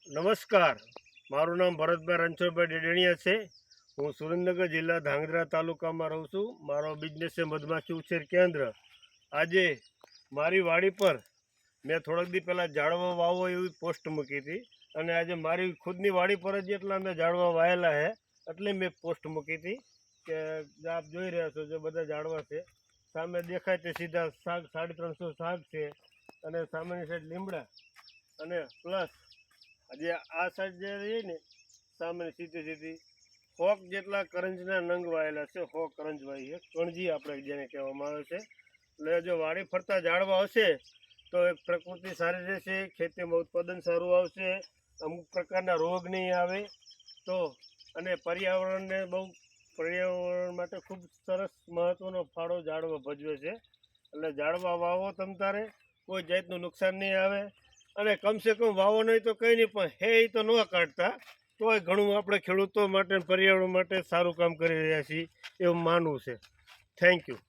નમસ્કાર, મારું નામ ભરતભાઈ રણછોડભાઈ ડેડણીયા છે। હું સુરેન્દ્રનગર જિલ્લા ધાંગધ્રા તાલુકામાં રહું છું। મારો બિઝનેસ છે મધમાખી ઉછેર કેન્દ્ર। આજે મારી વાડી પર મેં થોડાક દી પહેલાં ઝાડવા વાવો એવી પોસ્ટ મૂકી હતી અને આજે મારી ખુદની વાડી પર જ એટલા મેં ઝાડવા વાયેલા છે એટલે મેં પોસ્ટ મૂકી હતી કે આપ જોઈ રહ્યા છો જે બધા ઝાડવા છે સામે દેખાય તે સીધા શાક 350 શાક છે અને સામેની સાઈડ લીમડા અને પ્લસ આજે આ સાઈડ જે રહી ને સામે સીધી 100 જેટલા કરંજના નંગ વાયેલા છે। 100 કરંજ વાવી છે, કણજી આપણે જેને કહેવામાં આવે છે। એટલે જો વાડી ફરતા ઝાડવા હશે તો એક પ્રકૃતિ સારી રહેશે, ખેતીમાં ઉત્પાદન સારું આવશે, અમુક પ્રકારના રોગ નહીં આવે તો અને પર્યાવરણ માટે ખૂબ સરસ મહત્ત્વનો ફાળો ઝાડવા ભજવે છે। એટલે ઝાડવા વાવો તમ તારે કોઈ જાતનું નુકસાન નહીં આવે અને કમસે કમ વાવો નહીં તો કંઈ નહીં પણ હે તો ન કાઢતા તોય ઘણું આપણે ખેડૂતો માટે પર્યાવરણ માટે સારું કામ કરી રહ્યા છીએ એવું માનવું છે। Thank you.